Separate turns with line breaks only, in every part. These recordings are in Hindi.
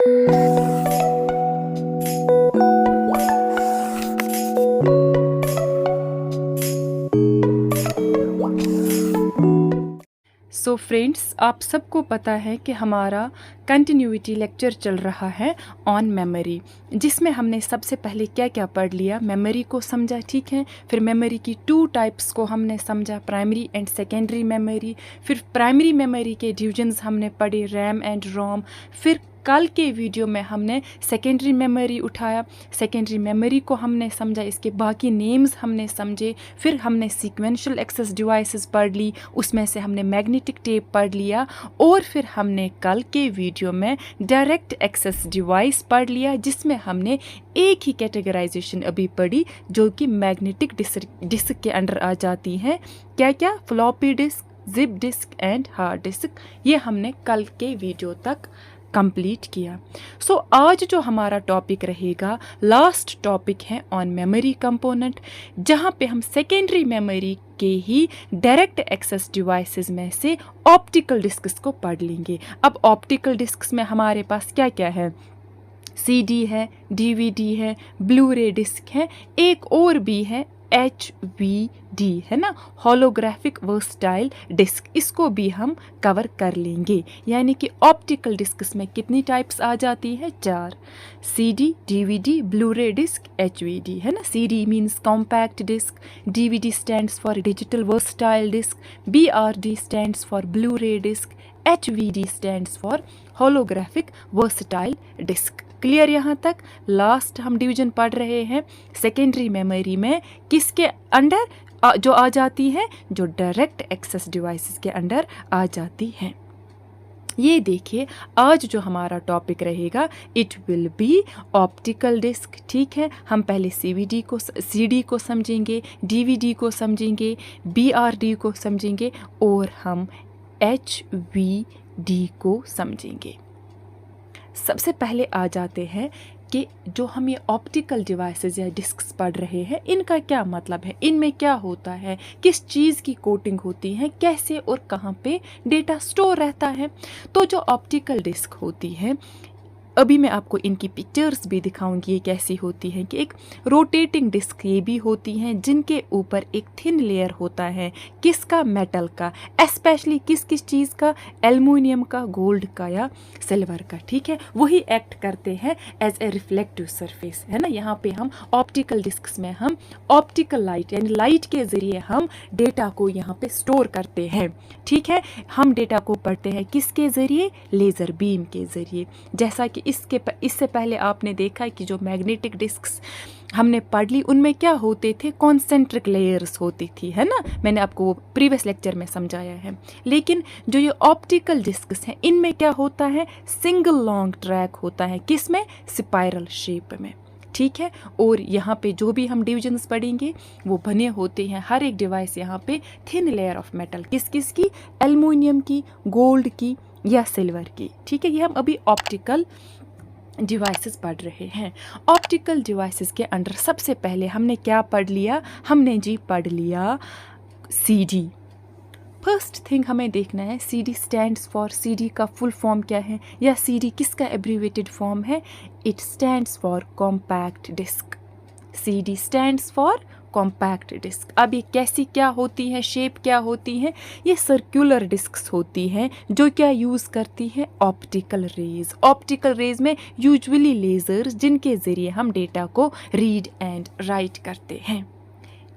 सो फ्रेंड्स, आप सबको पता है कि हमारा कंटिन्यूटी लेक्चर चल रहा है ऑन मेमोरी, जिसमें हमने सबसे पहले क्या क्या पढ़ लिया, मेमोरी को समझा, ठीक है। फिर मेमोरी की 2 टाइप्स को हमने समझा, प्राइमरी एंड सेकेंडरी मेमोरी। फिर प्राइमरी मेमोरी के डिवीजन्स हमने पढ़े, रैम एंड रोम। फिर कल के वीडियो में हमने सेकेंडरी मेमोरी उठाया, सेकेंडरी मेमोरी को हमने समझा, इसके बाकी नेम्स हमने समझे। फिर हमने सीक्वेंशियल एक्सेस डिवाइसेस पढ़ ली, उसमें से हमने मैग्नेटिक टेप पढ़ लिया। और फिर हमने कल के वीडियो में डायरेक्ट एक्सेस डिवाइस पढ़ लिया, जिसमें हमने एक ही कैटेगराइजेशन अभी पढ़ी, जो कि मैग्नेटिक डिस्क के अंडर आ जाती है। क्या क्या? Floppy disk, zip disk and hard disk. ये हमने कल के वीडियो तक कंप्लीट किया। सो आज जो हमारा टॉपिक रहेगा, लास्ट टॉपिक है ऑन मेमोरी कंपोनेंट, जहाँ पे हम सेकेंडरी मेमोरी के ही डायरेक्ट एक्सेस डिवाइसेस में से ऑप्टिकल डिस्क्स को पढ़ लेंगे। अब ऑप्टिकल डिस्क्स में हमारे पास क्या क्या है? सीडी है, डीवीडी है, ब्लू रे डिस्क है, एक और भी है HVD, है ना, होलोग्राफिक वर्सटाइल डिस्क। इसको भी हम कवर कर लेंगे। यानी कि ऑप्टिकल डिस्क्स में कितनी टाइप्स आ जाती है? 4। CD, DVD, ब्लू रे डिस्क, HVD, है ना। CD means compact disc, DVD stands for digital versatile disc, BRD stands for blue रे disc, HVD stands for holographic versatile disc. Clear यहाँ तक? लास्ट हम डिवीजन पढ़ रहे हैं सेकेंडरी मेमोरी में किसके अंडर जो आ जाती है, जो डायरेक्ट एक्सेस डिवाइसेस के अंडर आ जाती हैं। ये देखिए, आज जो हमारा टॉपिक रहेगा, it will be optical disc, ठीक है। हम पहले CD को समझेंगे, DVD को समझेंगे, BRD को समझेंगे और हम HVD को समझेंगे। सबसे पहले आ जाते हैं कि जो हम ये ऑप्टिकल डिवाइसेस या डिस्क्स पढ़ रहे हैं, इनका क्या मतलब है, इनमें क्या होता है, किस चीज़ की कोटिंग होती है, कैसे और कहाँ पे डेटा स्टोर रहता है। तो जो ऑप्टिकल डिस्क होती है, अभी मैं आपको इनकी पिक्चर्स भी दिखाऊंगी ये कैसी होती है। कि एक रोटेटिंग डिस्क ये भी होती हैं, जिनके ऊपर एक थिन लेयर होता है, किसका? मेटल का। स्पेशली किस किस चीज़ का? एल्युमिनियम का, गोल्ड का या सिल्वर का, ठीक है। वही एक्ट करते हैं एज ए रिफ्लेक्टिव सरफेस, है ना। यहाँ पे हम ऑप्टिकल डिस्क्स में हम ऑप्टिकल लाइट यानी लाइट के ज़रिए हम डेटा को यहाँ पे स्टोर करते हैं, ठीक है। हम डेटा को पढ़ते हैं किसके ज़रिए? लेज़र बीम के ज़रिए। जैसा कि इससे पहले आपने देखा कि जो मैग्नेटिक डिस्क्स हमने पढ़ ली, उनमें क्या होते थे? कॉन्सेंट्रिक लेयर्स होती थी, है ना। मैंने आपको वो प्रीवियस लेक्चर में समझाया है। लेकिन जो ये ऑप्टिकल डिस्क्स हैं, इनमें क्या होता है? सिंगल लॉन्ग ट्रैक होता है, किसमें? स्पाइरल शेप में, ठीक है। और यहाँ पे जो भी हम डिविजन्स पढ़ेंगे वो बने होते हैं, हर एक डिवाइस यहाँ पे थिन लेयर ऑफ मेटल, किस किस की? एल्युमिनियम की, गोल्ड की या सिल्वर की, ठीक है। ये हम अभी ऑप्टिकल डिवाइसेस पढ़ रहे हैं। ऑप्टिकल डिवाइसेस के अंडर सबसे पहले हमने क्या पढ़ लिया? हमने जी पढ़ लिया CD। फर्स्ट थिंग हमें देखना है, CD स्टैंड्स फॉर, CD का फुल फॉर्म क्या है, या CD किसका एब्रीवेटेड फॉर्म है? It stands for compact disc. CD stands for compact disc. अब ये कैसी क्या होती है, शेप क्या होती है? ये सर्कुलर डिस्क्स होती हैं, जो क्या यूज़ करती हैं? Optical rays. ऑप्टिकल रेज में यूजुअली लेजर्स, जिनके ज़रिए हम डेटा को रीड एंड राइट करते हैं,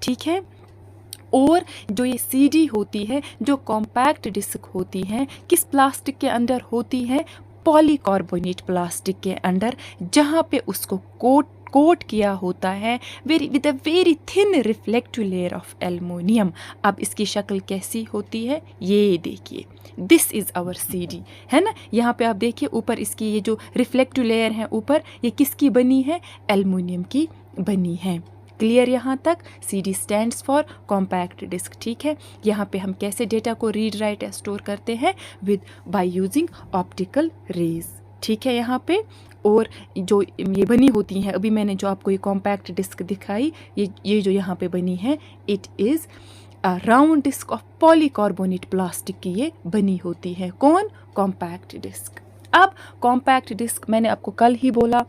ठीक है। और जो ये CD होती है, जो कॉम्पैक्ट डिस्क होती है, किस प्लास्टिक के अंदर होती है? पॉलीकार्बोनेट प्लास्टिक के अंदर, जहाँ पे उसको कोट किया होता है with a very thin reflective layer of aluminium. अब इसकी शक्ल कैसी होती है? ये देखिए, दिस इज़ आवर CD, है ना। यहाँ पे आप देखिए ऊपर इसकी ये जो रिफ्लेक्टिव लेयर है ऊपर, ये किसकी बनी है? एल्युमिनियम की बनी है। क्लियर यहाँ तक? CD stands for compact disc, ठीक है। यहाँ पे हम कैसे डेटा को रीड राइट स्टोर करते हैं? बाय यूजिंग ऑप्टिकल रेज, ठीक है यहाँ पे। और जो ये बनी होती हैं, अभी मैंने जो आपको ये कॉम्पैक्ट डिस्क दिखाई, ये जो यहाँ पे बनी है, it is a round disc of polycarbonate plastic की ये बनी होती है। कौन? Compact disc. अब कॉम्पैक्ट डिस्क, मैंने आपको कल ही बोला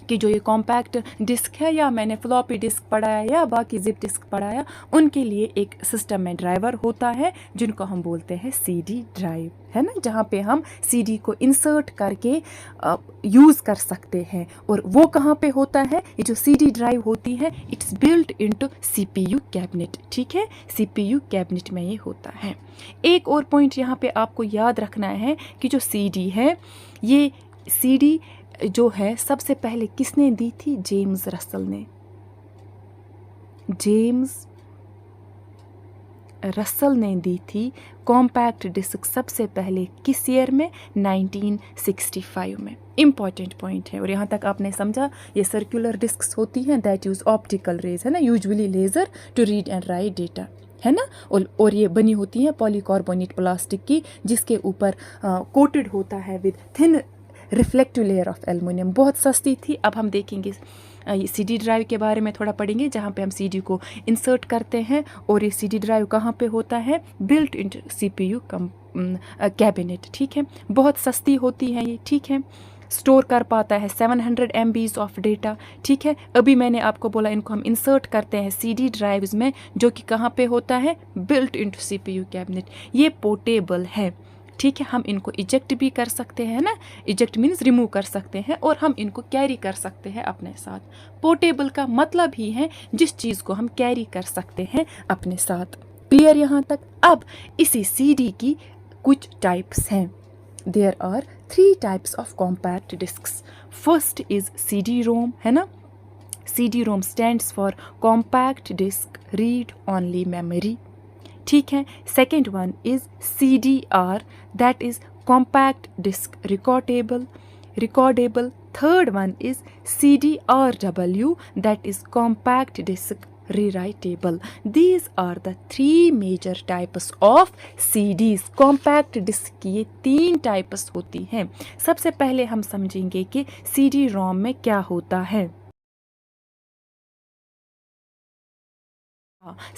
कि जो ये कॉम्पैक्ट डिस्क है, या मैंने फ्लॉपी डिस्क पढ़ाया या बाकी जिप डिस्क पढ़ाया, उनके लिए एक सिस्टम में ड्राइवर होता है जिनको हम बोलते हैं सीडी ड्राइव, है ना, जहाँ पे हम सीडी को इंसर्ट करके यूज़ कर सकते हैं। और वो कहाँ पे होता है, ये जो सीडी ड्राइव होती है, it's built into CPU cabinet, ठीक है, सीपीयू कैबिनेट में ये होता है। एक और पॉइंट यहाँ पे आपको याद रखना है कि जो सीडी है, ये सीडी जो है सबसे पहले किसने दी थी, जेम्स रसल ने। जेम्स रसल ने दी थी कॉम्पैक्ट डिस्क सबसे पहले किस ईयर में, 1965 में। इंपॉर्टेंट पॉइंट है। और यहाँ तक आपने समझा, ये सर्कुलर डिस्क्स होती हैं दैट यूज ऑप्टिकल रेज, है ना, usually laser to read and write data, है ना। और ये बनी होती हैं पॉलीकार्बोनेट प्लास्टिक की, जिसके ऊपर कोटेड होता है with thin reflective layer of aluminium. बहुत सस्ती थी। अब हम देखेंगे सीडी ड्राइव के बारे में थोड़ा पढ़ेंगे, जहाँ पे हम सीडी को इंसर्ट करते हैं। और ये सीडी ड्राइव कहाँ पे होता है, बिल्ट इन सीपीयू कैबिनेट, ठीक है। बहुत सस्ती होती है ये, ठीक है। स्टोर कर पाता है 700 MB ऑफ डेटा, ठीक है। अभी मैंने आपको बोला इनको हम इंसर्ट करते हैं सीडी ड्राइव्स में, जो कि कहाँ पे होता है, बिल्ट इनटू सीपीयू कैबिनेट। ये पोर्टेबल है, ठीक है। हम इनको इजेक्ट भी कर सकते हैं ना, इजेक्ट मीन्स रिमूव कर सकते हैं, और हम इनको कैरी कर सकते हैं अपने साथ। पोर्टेबल का मतलब ही है जिस चीज़ को हम कैरी कर सकते हैं अपने साथ। क्लियर यहाँ तक। अब इसी सीडी की कुछ टाइप्स हैं। There are 3 types of compact discs. First is CD ROM, है ना। CD ROM stands for compact disc read only memory, ठीक है। Second one is CDR, that is compact disc recordable. Third one is CDRW, that is compact disc rewritable. These are the 3 major types of CDs. Compact disc की ये 3 टाइप्स होती हैं। सबसे पहले हम समझेंगे कि CD ROM में क्या होता है।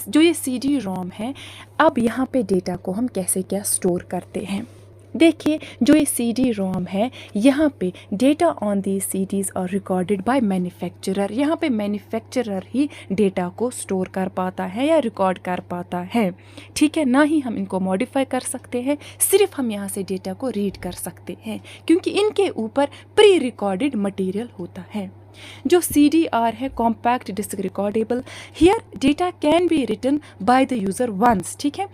जो ये CD ROM है, अब यहाँ पे डेटा को हम कैसे क्या स्टोर करते हैं। देखिए, जो ये CD ROM है, यहाँ पे डेटा ऑन दी CDs और रिकॉर्डेड बाय मैन्युफैक्चरर। यहाँ पे मैन्युफैक्चरर ही डेटा को स्टोर कर पाता है या रिकॉर्ड कर पाता है, ठीक है। ना ही हम इनको मॉडिफाई कर सकते हैं, सिर्फ हम यहाँ से डेटा को रीड कर सकते हैं, क्योंकि इनके ऊपर प्री रिकॉर्डेड मटेरियल होता है। जो CDR है, compact disc recordable, here data can be written by the user once, ठीक है,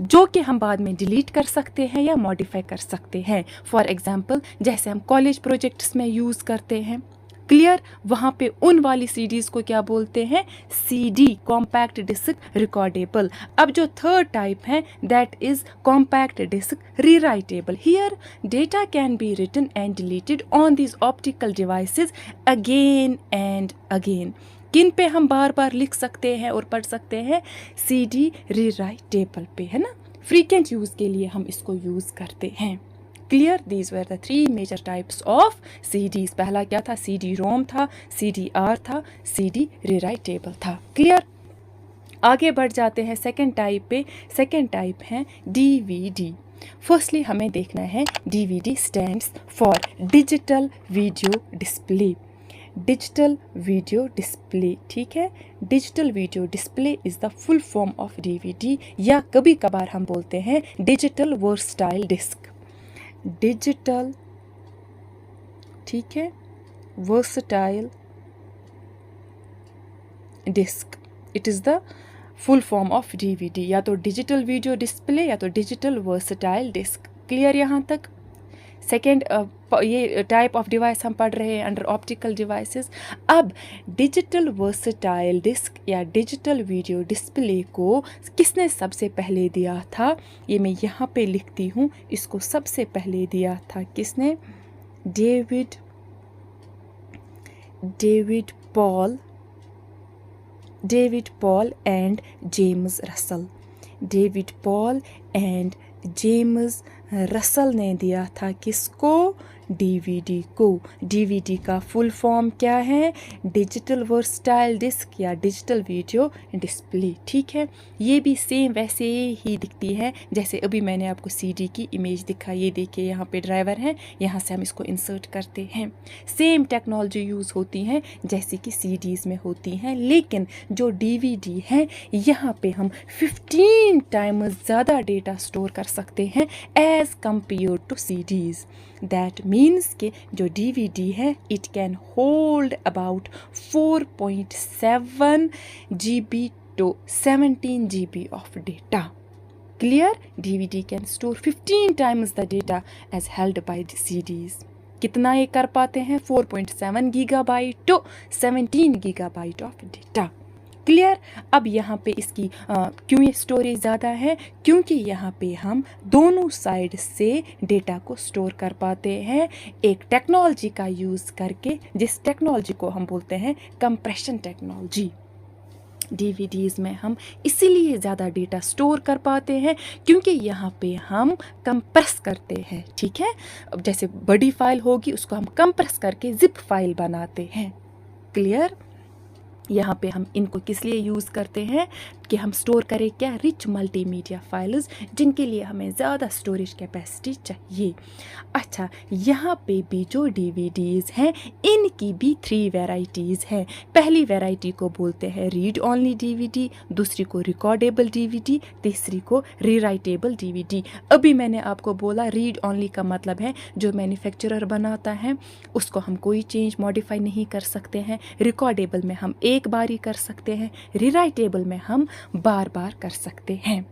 जो कि हम बाद में डिलीट कर सकते हैं या मॉडिफाई कर सकते हैं। फॉर एग्जांपल, जैसे हम कॉलेज प्रोजेक्ट्स में यूज़ करते हैं, क्लियर, वहाँ पे उन वाली CDs को क्या बोलते हैं, CD, कॉम्पैक्ट डिस्क रिकॉर्डेबल। अब जो थर्ड टाइप है, that is compact disc rewritable. Here data can be written and deleted on these optical devices again and again. किन पे हम बार बार लिख सकते हैं और पढ़ सकते हैं, CD रीराइटेबल पे, है ना। फ्रीक्वेंट यूज़ के लिए हम इसको यूज़ करते हैं। Clear, these were the 3 major types of CDs। पहला क्या था, CD ROM था, CDR था, CD रीराइटेबल था। क्लियर। आगे बढ़ जाते हैं सेकेंड टाइप पे। सेकेंड टाइप है DVD। फर्स्टली हमें देखना है DVD stands for digital video display. Digital video display, ठीक है। Digital video display is the full form of DVD, या कभी कभार हम बोलते हैं डिजिटल वर्सटाइल डिस्क। डिजिटल, ठीक है, versatile disc, it is the full form of DVD, या तो डिजिटल वीडियो डिस्प्ले या तो डिजिटल वर्सटाइल डिस्क। क्लियर यहाँ तक। सेकेंड ये टाइप ऑफ डिवाइस हम पढ़ रहे हैं अंडर ऑप्टिकल डिवाइसेस। अब डिजिटल वर्सटाइल डिस्क या डिजिटल वीडियो डिस्प्ले को किसने सबसे पहले दिया था, ये मैं यहाँ पे लिखती हूँ, इसको सबसे पहले दिया था किसने, David Paul and James Russell. David Paul and James Russell ने दिया था किसको, डीवीडी को। डीवीडी का फुल फॉर्म क्या है? डिजिटल वर्सटाइल डिस्क या डिजिटल वीडियो डिस्प्ले। ठीक है, ये भी सेम वैसे ही दिखती है जैसे अभी मैंने आपको सीडी की इमेज दिखाई। ये देखिए यहाँ पे ड्राइवर है, यहाँ से हम इसको इंसर्ट करते हैं। सेम टेक्नोलॉजी यूज़ होती है जैसे कि सीडीज़ में होती हैं, लेकिन जो डीवीडी है यहाँ पे हम 15 टाइम्स ज़्यादा डेटा स्टोर कर सकते हैं as compared to CDs. That means कि जो डीवीडी है it can hold about 4.7 GB to 17 GB of data. Clear? DVD can store 15 times the data as held by the CDs. कितना ये कर पाते हैं? 4.7 GB to 17 GB of data. Clear? अब यहाँ पे इसकी क्यों ये स्टोरेज ज़्यादा है? क्योंकि यहाँ पे हम दोनों साइड से डेटा को स्टोर कर पाते हैं एक टेक्नोलॉजी का यूज़ करके, जिस टेक्नोलॉजी को हम बोलते हैं कंप्रेशन टेक्नोलॉजी। डीवीडीज़ में हम इसीलिए ज़्यादा डेटा स्टोर कर पाते हैं क्योंकि यहाँ पे हम कंप्रेस करते हैं। ठीक है, अब जैसे बड़ी फाइल होगी उसको हम कंप्रेस करके जिप फाइल बनाते हैं। क्लियर? यहाँ पे हम इनको किस लिए यूज़ करते हैं कि हम स्टोर करें क्या? रिच मल्टीमीडिया फाइल्स, जिनके लिए हमें ज़्यादा स्टोरेज कैपेसिटी चाहिए। अच्छा, यहाँ पे भी जो डीवीडीज़ हैं इनकी भी 3 वैरायटीज़ हैं। पहली वैरायटी को बोलते हैं रीड ओनली डीवीडी, दूसरी को रिकॉर्डेबल डीवीडी, तीसरी को रीराइटेबल डीवीडी। अभी मैंने आपको बोला रीड ओनली का मतलब है जो मैन्युफैक्चरर बनाता है उसको हम कोई चेंज मॉडिफाई नहीं कर सकते हैं। रिकॉर्डेबल में हम एक बार ही कर सकते हैं, रीराइटेबल में हम बार बार कर सकते हैं।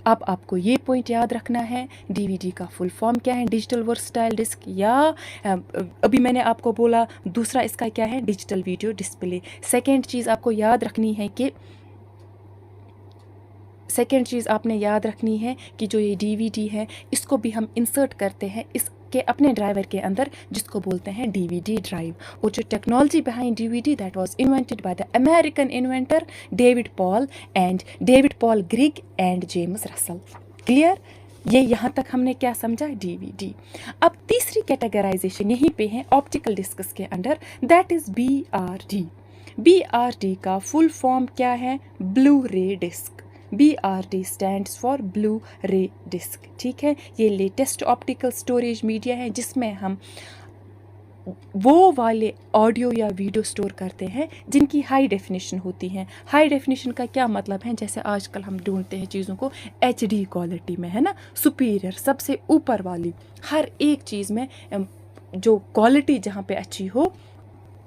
अब आपको ये पॉइंट याद रखना है, डीवीडी का फुल फॉर्म क्या है? डिजिटल वर्सटाइल डिस्क, या अभी मैंने आपको बोला दूसरा इसका क्या है? Digital video display. सेकेंड चीज़ आपको याद रखनी है कि आपने याद रखनी है कि जो ये डीवीडी है इसको भी हम इंसर्ट करते हैं इसके अपने ड्राइवर के अंदर, जिसको बोलते हैं डीवीडी ड्राइव। और जो technology behind DVD that was invented by the American inventor David Paul Gregg and James Russell. Clear? ये यहाँ तक हमने क्या समझा? डीवीडी। अब तीसरी कैटेगराइजेशन यहीं पे है ऑप्टिकल डिस्क्स के अंदर, दैट इज बीआरडी। बीआरडी का फुल फॉर्म क्या है? ब्लू रे disc. BRD stands for blue रे डिस्क। ठीक है, ये लेटेस्ट ऑप्टिकल स्टोरेज मीडिया है जिसमें हम वो वाले ऑडियो या वीडियो स्टोर करते हैं जिनकी हाई डेफिनेशन होती हैं। हाई डेफिनेशन का क्या मतलब है? जैसे आजकल हम ढूंढते हैं चीज़ों को HD क्वालिटी में, है ना, सुपीरियर, सबसे ऊपर वाली। हर एक चीज़ में जो क्वालिटी जहाँ पे अच्छी हो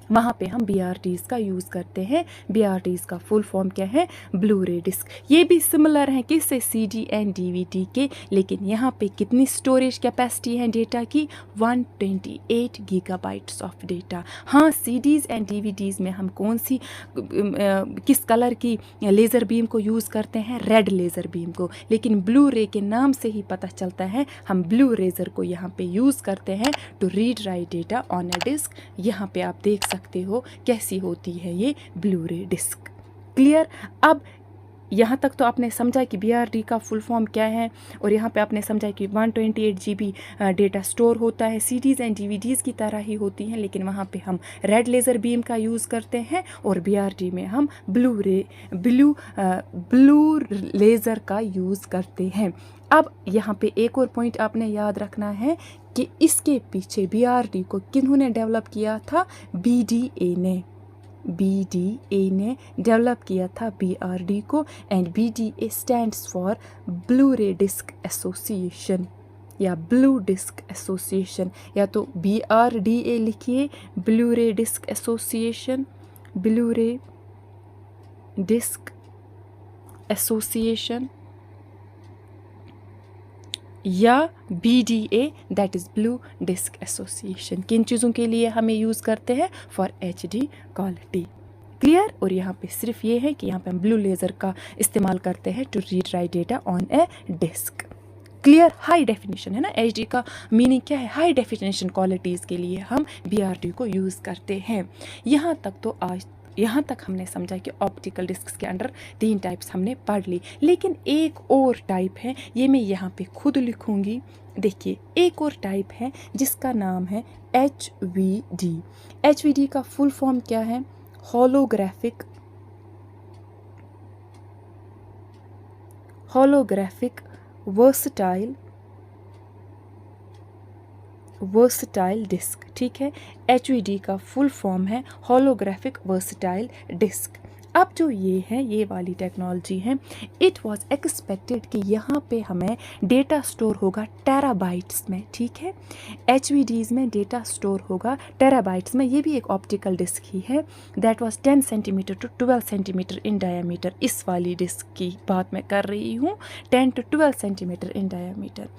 वहाँ पे हम BRDs का यूज़ करते हैं। BRDs का फुल फॉर्म क्या है? ब्लू रे डिस्क। ये भी सिमिलर हैं किससे? CD एंड DVD के, लेकिन यहाँ पे कितनी स्टोरेज कैपेसिटी है डेटा की? 128 GB ऑफ डेटा। हाँ, CDs एंड DVDs में हम कौन सी किस कलर की लेज़र बीम को यूज़ करते हैं? रेड लेज़र बीम को। लेकिन ब्लू रे के नाम से ही पता चलता है हम ब्लू रेजर को यहाँ पे यूज़ करते हैं to read write data on a disc. यहाँ पे आप देख सकते हो कैसी होती है ये ब्लू रे डिस्क। क्लियर? अब यहाँ तक तो आपने समझा कि BRD का फुल फॉर्म क्या है, और यहाँ पे आपने समझा कि 128 GB डेटा स्टोर होता है। CDs एंड DVDs की तरह ही होती हैं, लेकिन वहाँ पे हम रेड लेज़र बीम का यूज़ करते हैं और BRD में हम ब्लू लेज़र का यूज़ करते हैं। अब यहाँ पे एक और पॉइंट आपने याद रखना है कि इसके पीछे BRD को किन्होंने डेवलप किया था? BDA ने डेवलप किया था BRD को, and BDA stands for blue रे डिस्क एसोसिएशन या ब्लू डिस्क एसोसिएशन, या तो BRDA लिखिए, ब्लू रे डिस्क एसोसिएशन, ब्लू रे डिस्क एसोसिएशन, या BDA that is Blu disc association. किन चीज़ों के लिए हमें यूज़ करते हैं? For HD quality. क्लियर? और यहाँ पे सिर्फ ये है कि यहाँ पे हम ब्लू लेज़र का इस्तेमाल करते हैं to read write data on a disc. Clear? High definition है ना, HD का मीनिंग क्या है? हाई डेफिनेशन क्वालिटीज़ के लिए हम BRD को यूज़ करते हैं। यहाँ तक हमने समझा कि ऑप्टिकल डिस्क्स के अंदर 3 टाइप्स हमने पढ़ ली, लेकिन एक और टाइप है, ये मैं यहाँ पे खुद लिखूँगी, देखिए एक और टाइप है जिसका नाम है HVD। HVD का फुल फॉर्म क्या है? Holographic versatile disc. ठीक है, HVD का फुल फॉर्म है होलोग्राफिक वर्सटाइल डिस्क। अब जो ये है, ये वाली टेक्नोलॉजी है, इट वाज एक्सपेक्टेड कि यहाँ पे हमें डेटा स्टोर होगा टेराबाइट्स में। ठीक है, HVDs में डेटा स्टोर होगा टेराबाइट्स में। ये भी एक ऑप्टिकल डिस्क ही है। That was 10 centimetre to 12 centimetre in diameter. इस वाली डिस्क की बात मैं कर रही हूँ, 10 टू 12 सेंटीमीटर इन डायमीटर।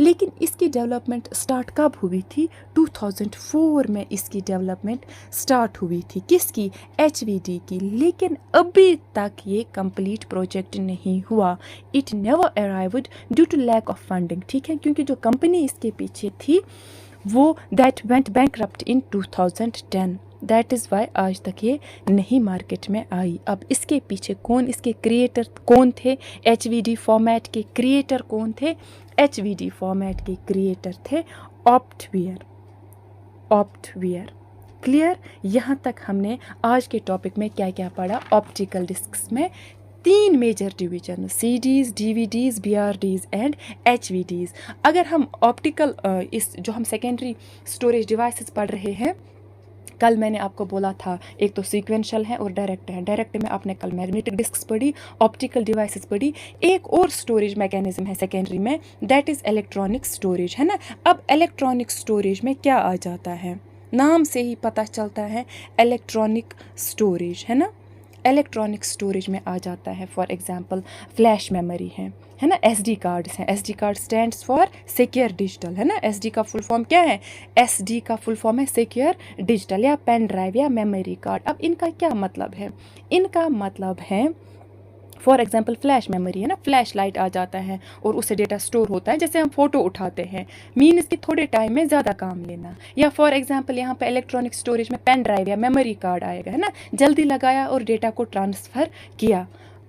लेकिन इसकी डेवलपमेंट स्टार्ट कब हुई थी? 2004 में इसकी डेवलपमेंट स्टार्ट हुई थी। किसकी? HVD की। लेकिन अभी तक ये कंप्लीट प्रोजेक्ट नहीं हुआ। It never arrived due to lack of funding. ठीक है, क्योंकि जो कंपनी इसके पीछे थी वो that went bankrupt in 2010। That is why आज तक ये नहीं मार्केट में आई। अब इसके पीछे कौन, इसके क्रिएटर कौन थे? HVD फॉर्मेट के क्रिएटर कौन थे? HVD फॉर्मेट के क्रिएटर थे ऑप्टवेयर। क्लियर? यहाँ तक हमने आज के टॉपिक में क्या क्या पढ़ा? ऑप्टिकल डिस्क्स में 3 major division, CDs, DVDs, BRDs and HVDs। अगर हम ऑप्टिकल इस जो हम सेकेंडरी स्टोरेज डिवाइसेस पढ़ रहे हैं, कल मैंने आपको बोला था एक तो सीक्वेंशियल है और डायरेक्ट है। डायरेक्ट में आपने कल मैग्नेटिक डिस्क्स पढ़ी, ऑप्टिकल डिवाइसेस पढ़ी। एक और स्टोरेज मैकेनिज्म है सेकेंडरी में, दैट इज़ इलेक्ट्रॉनिक स्टोरेज, है ना। अब इलेक्ट्रॉनिक स्टोरेज में क्या आ जाता है? नाम से ही पता चलता है इलेक्ट्रॉनिक स्टोरेज, है ना। इलेक्ट्रॉनिक स्टोरेज में आ जाता है फॉर एग्जांपल फ्लैश मेमोरी है ना, SD कार्ड्स हैं। SD card stands for secure digital, है ना। SD का फुल फॉर्म क्या है? SD का फुल फॉर्म है सिक्योर डिजिटल, या पेन ड्राइव या मेमोरी कार्ड। अब इनका क्या मतलब है? इनका मतलब है फॉर एग्जाम्पल फ्लैश मेमोरी है ना, फ्लैश लाइट आ जाता है और उससे डेटा स्टोर होता है। जैसे हम फोटो उठाते हैं, मीन इसकी थोड़े टाइम में ज़्यादा काम लेना। या फॉर एग्जाम्पल यहाँ पे इलेक्ट्रॉनिक स्टोरेज में पेन ड्राइव या मेमोरी कार्ड आएगा, है ना, जल्दी लगाया और डेटा को ट्रांसफ़र किया।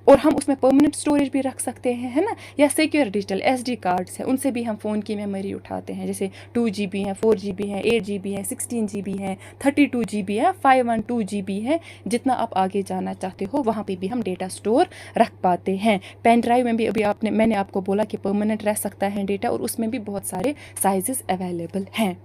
और हम उसमें परमानेंट स्टोरेज भी रख सकते हैं, है ना। या सिक्योर डिजिटल SD कार्ड्स हैं, उनसे भी हम फ़ोन की मेमोरी उठाते हैं। जैसे 2 GB हैं, 4 GB हैं, 8 GB हैं, 16 GB हैं, 32 GB है, 512 GB है। जितना आप आगे जाना चाहते हो वहाँ पे भी हम डेटा स्टोर रख पाते हैं। पेन ड्राइव में भी अभी मैंने आपको बोला कि परमानेंट रह सकता है डेटा, और उसमें भी बहुत सारे साइजेस अवेलेबल हैं।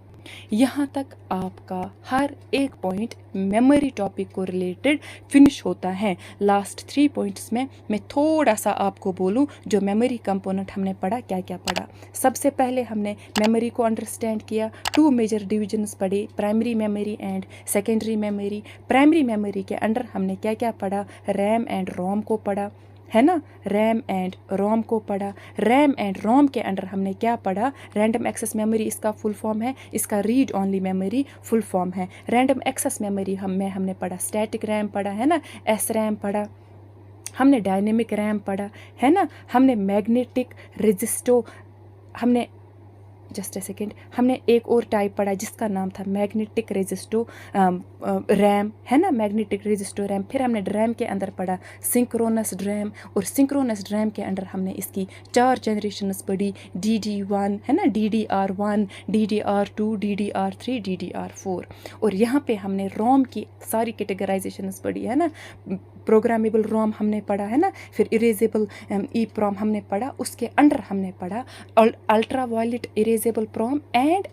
यहाँ तक आपका हर एक पॉइंट मेमोरी टॉपिक को रिलेटेड फिनिश होता है। लास्ट 3 पॉइंट्स में मैं थोड़ा सा आपको बोलूँ जो मेमोरी कंपोनेंट हमने पढ़ा, क्या क्या पढ़ा। सबसे पहले हमने मेमोरी को अंडरस्टैंड किया। 2 मेजर डिविजन्स पढ़े, primary memory and secondary memory. Primary memory के अंडर हमने क्या क्या पढ़ा? रैम एंड रोम को पढ़ा, है ना। रैम एंड रोम को पढ़ा। रैम एंड रोम के अंडर हमने क्या पढ़ा? रैंडम एक्सेस मेमोरी इसका फुल फॉर्म है, इसका read only memory full form है। रैंडम एक्सेस मेमोरी हमने पढ़ा, स्टैटिक रैम पढ़ा, है ना, SRAM पढ़ा, हमने डायनेमिक रैम पढ़ा, है ना, हमने मैग्नेटिक रजिस्टो, हमने जस्ट ए सेकेंड, हमने एक और टाइप पढ़ा जिसका नाम था मैग्नेटिक रेजिस्टो रैम, है ना, मैग्नेटिक रेजिस्टो रैम। फिर हमने ड्रैम के अंदर पढ़ा सिंक्रोनस ड्रैम, और सिंक्रोनस ड्रैम के अंदर हमने इसकी 4 जनरेशन्स पढ़ी, DD1, है ना, DDR1, DDR2, DDR3, DDR4। और यहाँ पे हमने रोम की सारी कैटेगराइजेशंस पढ़ी, है ना। प्रोग्रामेबल रोम हमने पढ़ा, है ना। फिर इरेजेबल EEPROM हमने पढ़ा। उसके अंडर हमने पढ़ा ultra violet erasable PROM and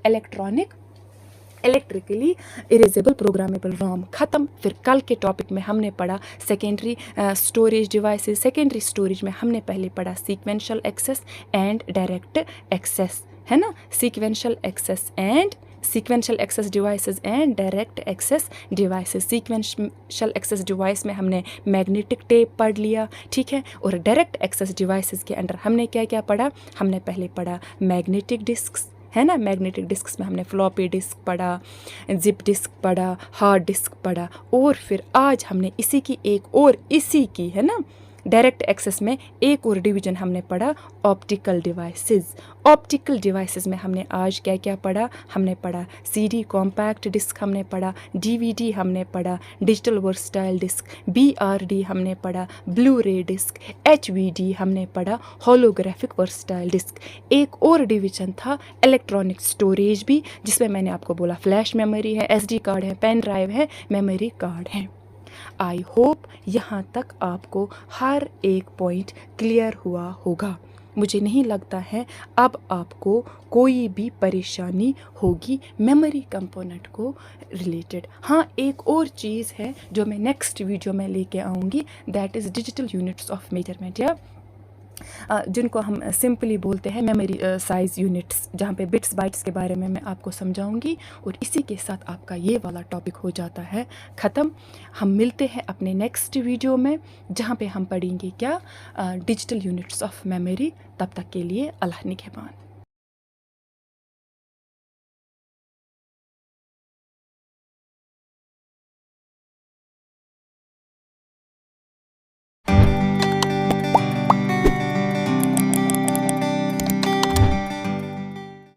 electrically erasable programmable ROM. ख़त्म। फिर कल के टॉपिक में हमने पढ़ा secondary storage devices. Secondary storage में हमने पहले पढ़ा sequential access and direct access, है ना, sequential access devices and direct access devices. Sequential access device में हमने मैग्नेटिक टेप पढ़ लिया, ठीक है। और डायरेक्ट एक्सेस डिवाइसेस के अंदर हमने क्या क्या पढ़ा? हमने पहले पढ़ा मैग्नेटिक डिस्क्स, है ना। मैग्नेटिक डिस्क्स में हमने फ्लॉपी डिस्क पढ़ा, जिप डिस्क पढ़ा, हार्ड डिस्क पढ़ा। और फिर आज हमने इसी की एक और इसी की, है ना, डायरेक्ट एक्सेस में एक और डिवीजन हमने पढ़ा ऑप्टिकल डिवाइसेस। ऑप्टिकल डिवाइसेस में हमने आज क्या क्या पढ़ा? हमने पढ़ा सीडी कॉम्पैक्ट डिस्क, हमने पढ़ा डीवीडी, हमने पढ़ा डिजिटल वर्सटाइल डिस्क, बीआरडी हमने पढ़ा, ब्लू रे डिस्क, एचवीडी हमने पढ़ा, होलोग्राफिक वर्सटाइल डिस्क। एक और डिवीजन था इलेक्ट्रॉनिक स्टोरेज भी, जिसमें मैंने आपको बोला फ्लैश मेमोरी है, एसडी कार्ड है, पेन ड्राइव है, मेमोरी कार्ड है। आई होप यहाँ तक आपको हर एक पॉइंट क्लियर हुआ होगा। मुझे नहीं लगता है अब आपको कोई भी परेशानी होगी मेमोरी कंपोनेंट को रिलेटेड। हाँ, एक और चीज़ है जो मैं नेक्स्ट वीडियो में लेके आऊँगी, that is digital units of measurement, या जिनको हम सिंपली बोलते हैं मेमोरी साइज़ यूनिट्स, जहाँ पे बिट्स बाइट्स के बारे में मैं आपको समझाऊंगी। और इसी के साथ आपका ये वाला टॉपिक हो जाता है ख़त्म। हम मिलते हैं अपने नेक्स्ट वीडियो में, जहाँ पे हम पढ़ेंगे क्या, डिजिटल यूनिट्स ऑफ मेमोरी। तब तक के लिए अल्लाह निगहबान।